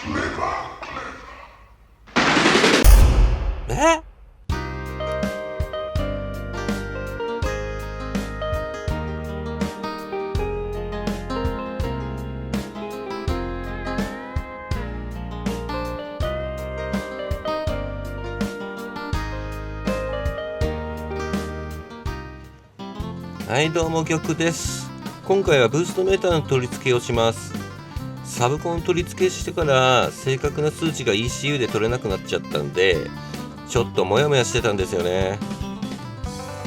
えはいどうも曲です。今回はブーストメーターの取り付けをします。サブコン取り付けしてから正確な数値が ECU で取れなくなっちゃったんでちょっとモヤモヤしてたんですよね。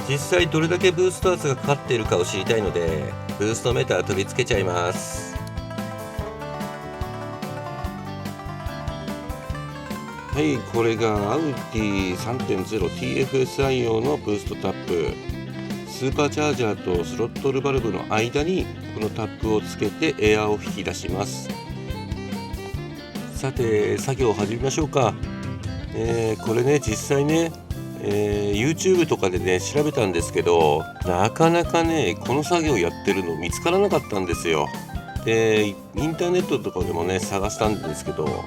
実際どれだけブースト圧がかかっているかを知りたいのでブーストメーター取り付けちゃいます。はい、これがアウディ 3.0TFSI 用のブーストタップ。スーパーチャージャーとスロットルバルブの間にこのタップをつけてエアーを引き出します。さて作業を始めましょうか。これね実際ね、YouTube とかでね調べたんですけどなかなかねこの作業やってるの見つからなかったんですよ。でインターネットとかでもね探したんですけど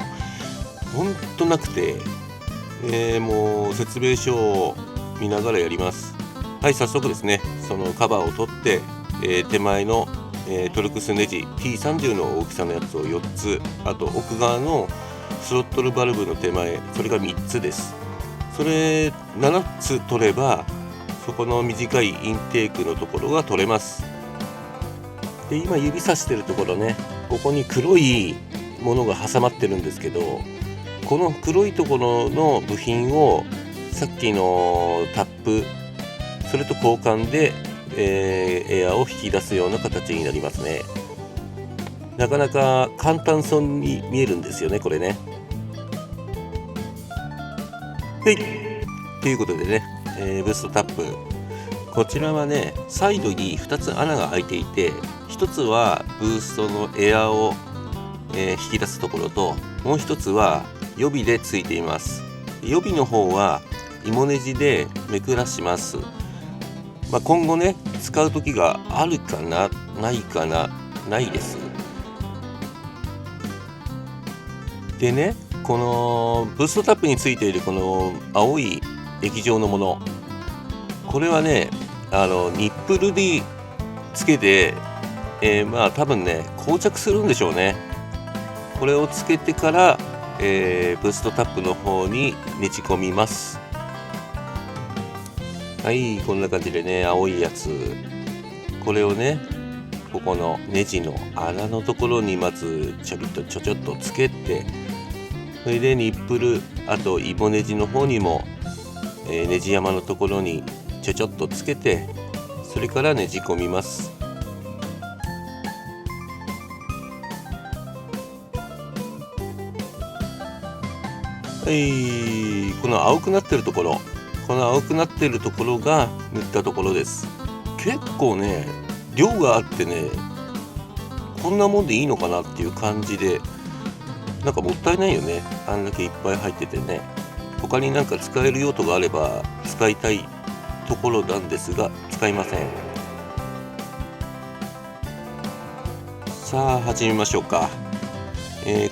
ほんとなくて、もう説明書を見ながらやります。はい、早速ですねそのカバーを取って、手前の、トルクスネジ T30 の大きさのやつを4つ、あと奥側のスロットルバルブの手前それが3つです。それ7つ取ればそこの短いインテークのところが取れます。で今指さしてるところねここに黒いものが挟まってるんですけどこの黒いところの部品をさっきのタップそれと交換で、エアーを引き出すような形になりますね。なかなか簡単そうに見えるんですよねこれね。はいということでね、ブーストタップこちらはねサイドに2つ穴が開いていて1つはブーストのエアーを、引き出すところともう1つは予備でついています。予備の方は芋ネジでめくらします。今後ね使う時があるかなないかなないです。でねこのブーストタップについているこの青い液状のものこれはねニップルにつけて、多分ね膠着するんでしょうね。これをつけてから、ブーストタップの方にねじ込みます。はいこんな感じでね青いやつこれをねここのネジの穴のところにまずちょっとつけてそれでニップルあとイボネジの方にも、ネジ山のところにちょっとつけてそれからねじ込みます。はいこの青くなってるところこの青くなってるところが塗ったところです。結構ね量があってねこんなもんでいいのかなっていう感じでなんかもったいないよね。あんだけいっぱい入っててね他になんか使える用途があれば使いたいところなんですが使いません。さあ始めましょうか。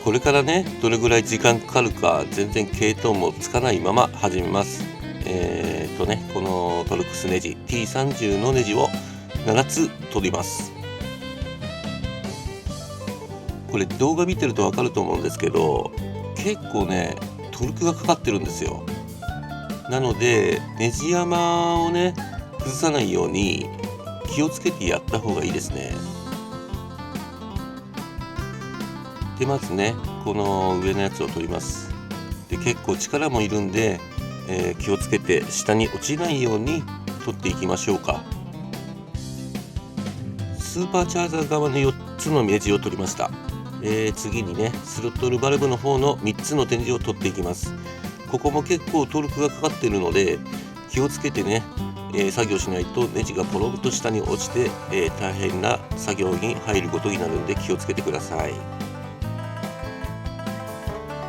これからねどれぐらい時間かかるか全然見当もつかないまま始めます。このトルクスネジ T30 のネジを7つ取ります。これ動画見てると分かると思うんですけど結構ねトルクがかかってるんですよ。なのでネジ山をね崩さないように気をつけてやった方がいいですね。でまずねこの上のやつを取ります。で結構力もいるんで、気をつけて下に落ちないように取っていきましょうか。スーパーチャージャー側の4つのネジを取りました。次にねスロットルバルブの方の3つのネジを取っていきます。ここも結構トルクがかかっているので気をつけてね、作業しないとネジがポロンと下に落ちて、大変な作業に入ることになるんで気をつけてください。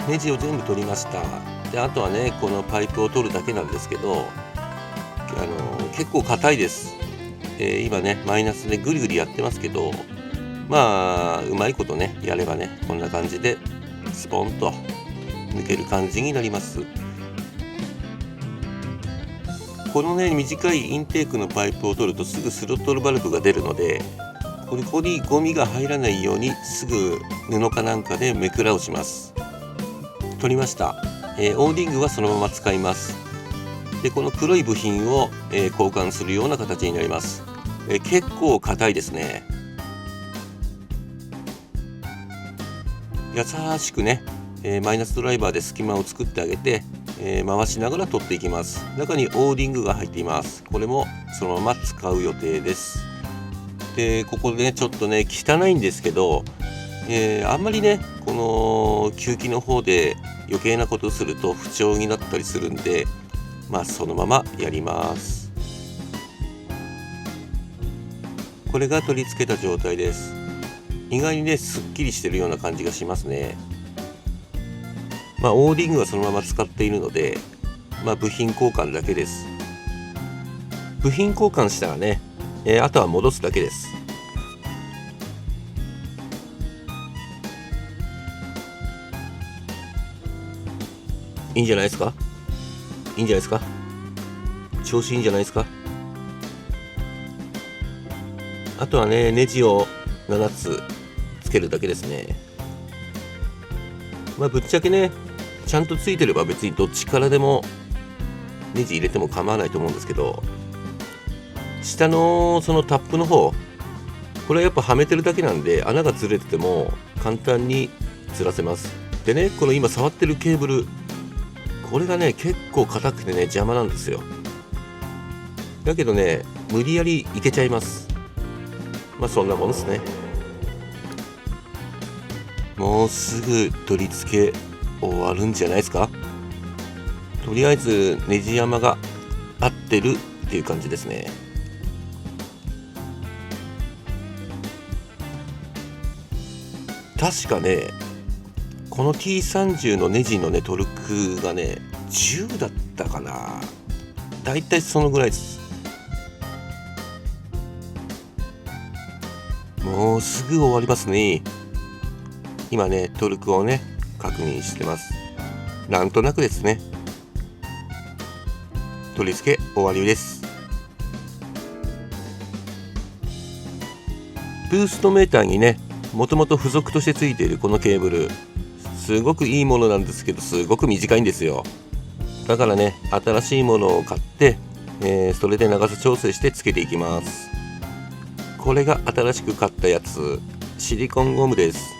ネジを全部取りました。であとはねこのパイプを取るだけなんですけど結構硬いです。今ねマイナスでぐりぐりやってますけどうまいことねやればねこんな感じでスポンと抜ける感じになります。このね短いインテークのパイプを取るとすぐスロットルバルブが出るので、ここにゴミが入らないようにすぐ布かなんかでめくらをします。取りました。オーディングはそのまま使います。でこの黒い部品を、交換するような形になります。結構硬いですね。優しくね、マイナスドライバーで隙間を作ってあげて、回しながら取っていきます。中にオーディングが入っています。これもそのまま使う予定です。でここでねちょっとね汚いんですけど、あんまりねこの吸気の方で余計なことをすると不調になったりするんで、そのままやります。これが取り付けた状態です。意外にねすっきりしてるような感じがしますね。オーディングはそのまま使っているので、部品交換だけです。部品交換したらね、あとは戻すだけです。いいんじゃないですか？いいんじゃないですか？調子いいんじゃないですか？あとはねネジを7つつけるだけですね。ぶっちゃけねちゃんとついてれば別にどっちからでもネジ入れても構わないと思うんですけど、下のそのタップの方、これはやっぱはめてるだけなんで穴がずれてても簡単にずらせます。でねこの今触ってるケーブル、これがね結構硬くてね邪魔なんですよ。だけどね無理やりいけちゃいます。そんなもんですね。もうすぐ取り付け終わるんじゃないですか。とりあえずネジ山が合ってるっていう感じですね。確かねこの T30 のネジのねトルクがね10だったかな。だいたいそのぐらいです。もうすぐ終わりますね。今ねトルクをね確認してます。なんとなくですね。取り付け終わりです。ブーストメーターにねもともと付属としてついているこのケーブル、すごくいいものなんですけどすごく短いんですよ。だからね新しいものを買って、それで長さ調整してつけていきます。これが新しく買ったやつ、シリコンゴムです。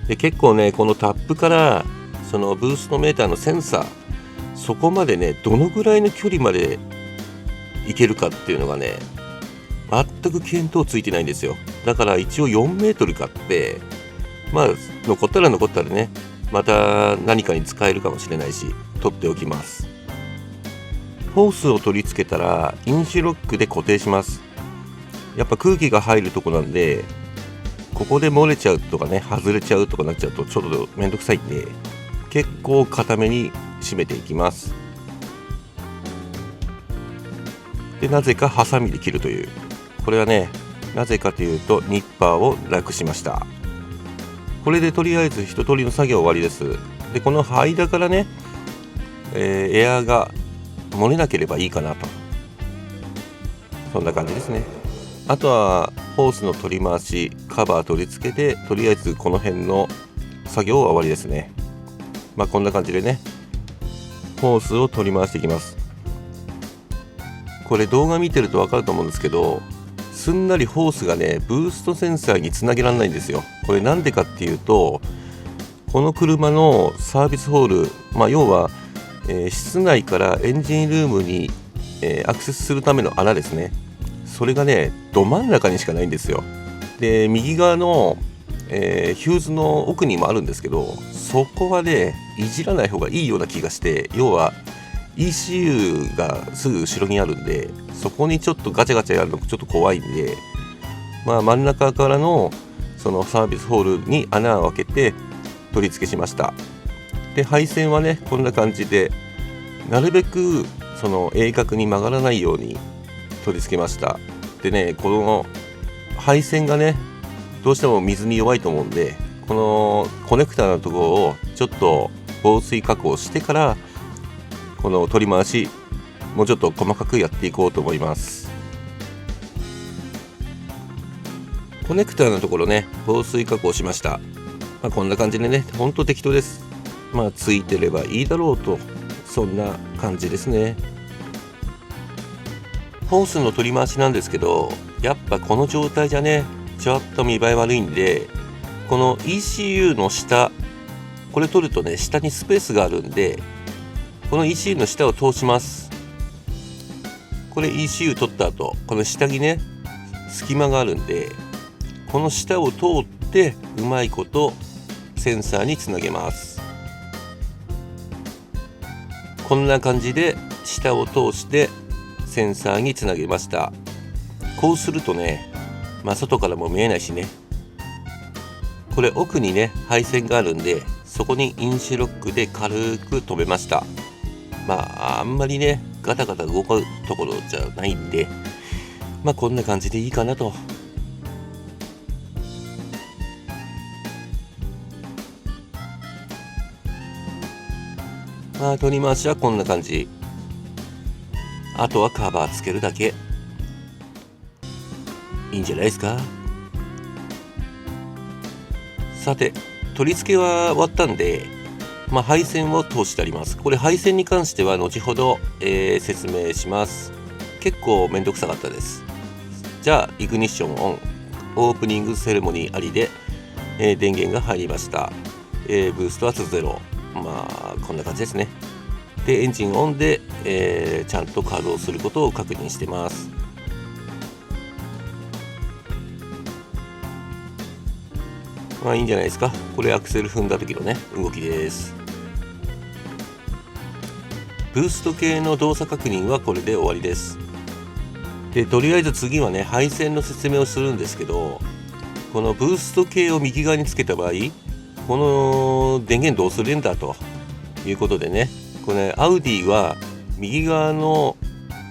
で結構ねこのタップからそのブーストメーターのセンサー、そこまでねどのぐらいの距離までいけるかっていうのがね全く見当ついてないんですよ。だから一応4メートル買って、残ったらねまた何かに使えるかもしれないし取っておきます。ホースを取り付けたらインシュロックで固定します。やっぱ空気が入るとこなんで、ここで漏れちゃうとかね外れちゃうとかなっちゃうとちょっとめんどくさいんで、結構固めに締めていきます。でなぜかハサミで切るという、これはねなぜかというとニッパーをなくしました。これでとりあえず一通りの作業終わりです。でこの間からね、エアーが漏れなければいいかなと、そんな感じですね。あとはホースの取り回し、カバー取り付けてとりあえずこの辺の作業は終わりですね。こんな感じでねホースを取り回していきます。これ動画見てると分かると思うんですけど、すんなりホースがねブーストセンサーにつなげられないんですよ。これなんでかっていうと、この車のサービスホール、要は、室内からエンジンルームに、アクセスするための穴ですね。それがねど真ん中にしかないんですよ。で右側の、ヒューズの奥にもあるんですけど、そこはねいじらない方がいいような気がして、要は ECU がすぐ後ろにあるんで、そこにちょっとガチャガチャやるのちょっと怖いんで、真ん中からのそのサービスホールに穴を開けて取り付けしました。で配線はねこんな感じで、なるべくその鋭角に曲がらないように取り付けました。でねこの配線がねどうしても水に弱いと思うんで、このコネクタのところをちょっと防水加工してから、この取り回しもうちょっと細かくやっていこうと思います。コネクタのところね、防水加工しました。こんな感じでね、ほんと適当です。ついてればいいだろうと、そんな感じですね。ホースの取り回しなんですけど、やっぱこの状態じゃね、ちょっと見栄え悪いんで、この ECU の下、これ取るとね、下にスペースがあるんで、この ECU の下を通します。これ ECU 取った後、この下にね、隙間があるんで、この下を通ってうまいことセンサーにつなげます。こんな感じで下を通してセンサーにつなげました。こうするとね、外からも見えないしね。これ奥にね、配線があるんで、そこにインシュロックで軽く留めました。あんまりね、ガタガタ動くところじゃないんで、こんな感じでいいかなと。取り回しはこんな感じ。あとはカバーつけるだけ。いいんじゃないですか。さて、取り付けは終わったんで、配線を通してあります。これ配線に関しては後ほど、説明します。結構めんどくさかったです。じゃあイグニッションオン、オープニングセレモニーありで、電源が入りました。ブースト圧0、こんな感じですね。でエンジンオンで、ちゃんと稼働することを確認してます。いいんじゃないですか。これアクセル踏んだ時のね、動きです。ブースト系の動作確認はこれで終わりです。でとりあえず次はね、配線の説明をするんですけど、このブースト系を右側につけた場合、この電源どうするんだということでね、これアウディは右側の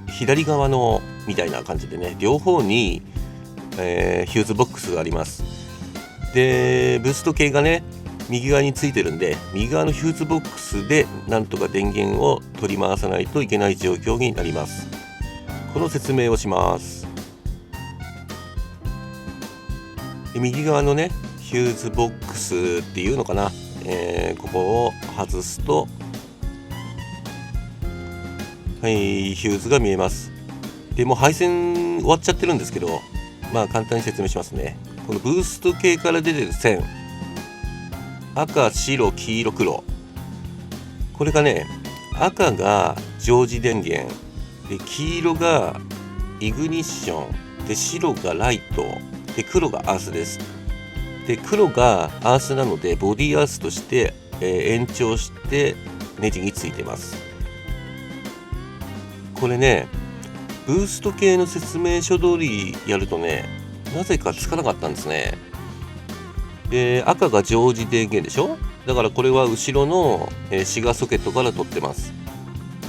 左側のみたいな感じでね、両方に、ヒューズボックスがあります。でブースト系がね、右側についてるんで、右側のヒューズボックスでなんとか電源を取り回さないといけない状況になります。この説明をします。で右側のね、ヒューズボックスっていうのかな、ここを外すと、ヒューズが見えます。でもう配線終わっちゃってるんですけど、簡単に説明しますね。このブースト系から出てる線、赤、白、黄色、黒、これがね、赤が常時電源で、黄色がイグニッションで、白がライトで、黒がアースです。で黒がアースなので、ボディアースとして、延長してネジについてます。これね、ブースト系の説明書通りやるとね、なぜかつかなかったんですね。で赤が常時電源でしょ。だからこれは後ろの、シガーソケットから取ってます。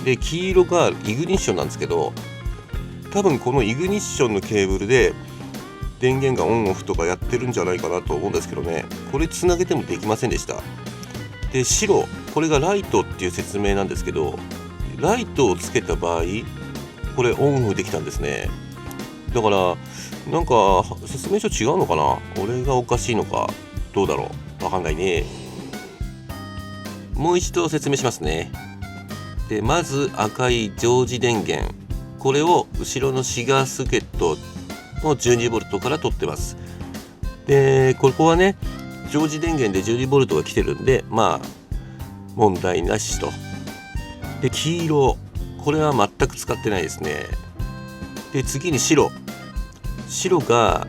で黄色がイグニッションなんですけど、多分このイグニッションのケーブルで電源がオンオフとかやってるんじゃないかなと思うんですけどね、これつなげてもできませんでした。で白、これがライトっていう説明なんですけど、ライトをつけた場合、これオンオフできたんですね。だからなんか説明書違うのかな、俺がおかしいのかどうだろう、わかんないね。もう一度説明しますね。でまず赤い常時電源、これを後ろのシガーソケットの 12V から取ってます。でここはね、常時電源で 12V が来てるんで、問題なしと。で黄色、これは全く使ってないですね。で次に白が、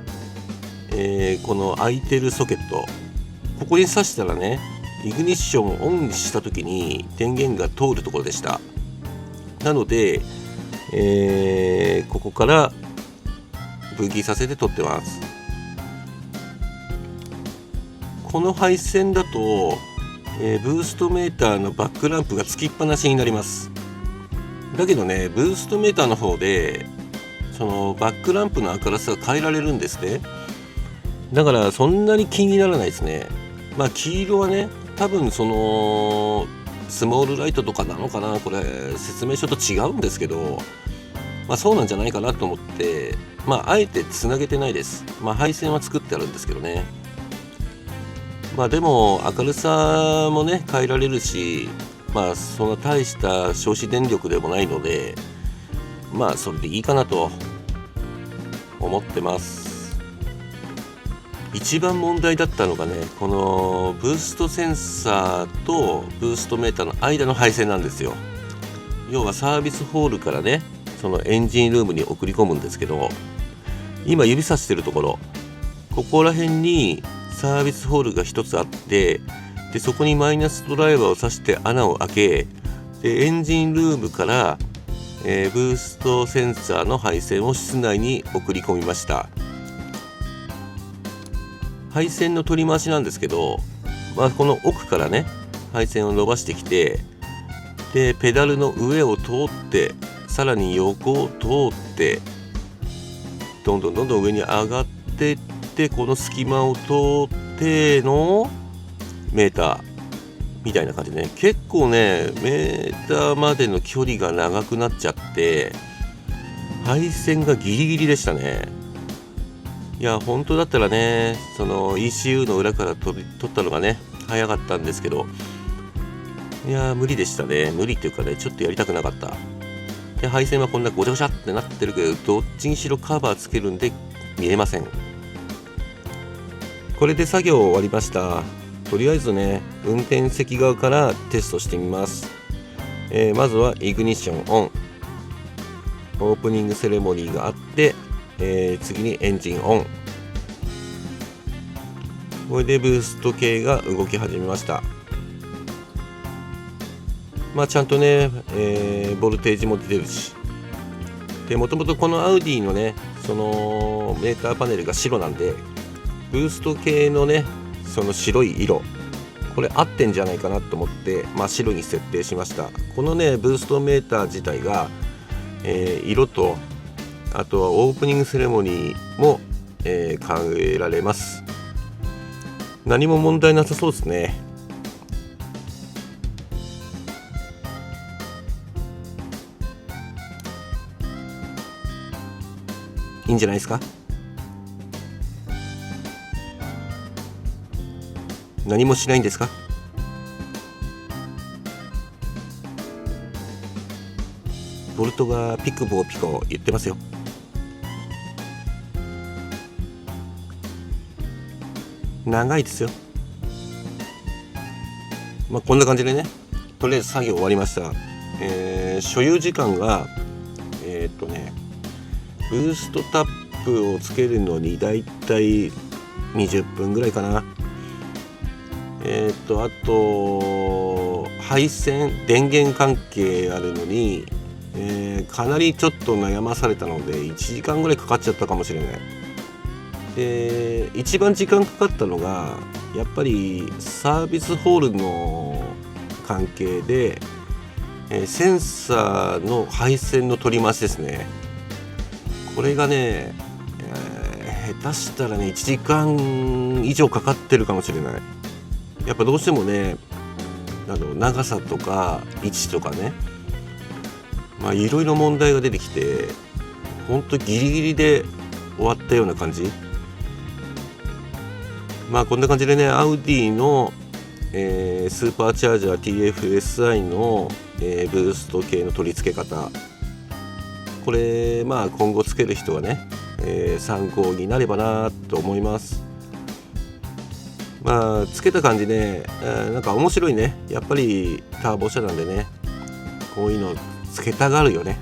この空いてるソケット、ここに挿したらね、イグニッションをオンにした時に電源が通るところでした。なので、ここから分岐させて取ってます。この配線だと、ブーストメーターのバックランプがつきっぱなしになります。だけどね、ブーストメーターの方でそのバックランプの明るさが変えられるんですね。だからそんなに気にならないですね。黄色はね多分そのスモールライトとかなのかな、これ説明書と違うんですけど、そうなんじゃないかなと思って、あえてつなげてないです。配線は作ってあるんですけどね。でも明るさもね変えられるし、そんな大した消費電力でもないので、それでいいかなと思ってます。一番問題だったのがね、このブーストセンサーとブーストメーターの間の配線なんですよ。要はサービスホールからね、そのエンジンルームに送り込むんですけど、今指さしてるところ、ここら辺にサービスホールが一つあって、でそこにマイナスドライバーを挿して穴を開け、でエンジンルームから、ブーストセンサーの配線を室内に送り込みました。配線の取り回しなんですけど、この奥からね配線を伸ばしてきて、でペダルの上を通ってさらに横を通ってどんどん上に上がっていって、この隙間を通ってのメーターみたいな感じでね、結構ねメーターまでの距離が長くなっちゃって配線がギリギリでしたね。いや本当だったらね、その ECU の裏から取ったのがね早かったんですけど、いや無理でしたね。無理っていうかね、ちょっとやりたくなかった。で配線はこんなごちゃごちゃってなってるけど、どっちにしろカバーつけるんで見えません。これで作業終わりました。とりあえずね運転席側からテストしてみます。まずはイグニッションオン、オープニングセレモニーがあって、次にエンジンオン。これでブースト系が動き始めました。ちゃんとね、ボルテージも出てるし、でもともとこのアウディのねそのメーターパネルが白なんで、ブースト系のねその白い色、これ合ってんじゃないかなと思って、白に設定しました。このねブーストメーター自体が、色とあとはオープニングセレモニーも、考えられます。何も問題なさそうですね。いいんじゃないですか。何もしないんですか。ボルトがピクボーピコ言ってますよ。長いですよ。こんな感じでね、とりあえず作業終わりました。所有時間がブーストタップをつけるのにだいたい20分ぐらいかな。あと配線電源関係あるのに、かなりちょっと悩まされたので1時間ぐらいかかっちゃったかもしれない。で一番時間かかったのがやっぱりサービスホールの関係で、センサーの配線の取り回しですね。これがね、下手したらね1時間以上かかってるかもしれない。やっぱどうしてもね長さとか位置とかね、いろいろ問題が出てきて、ほんとギリギリで終わったような感じ。こんな感じでねアウディの、スーパーチャージャー TFSI の、ブースト系の取り付け方、これ今後つける人はね、参考になればなと思います。つけた感じね、なんか面白いね。やっぱりターボ車なんでね、こういうのつけたがるよね。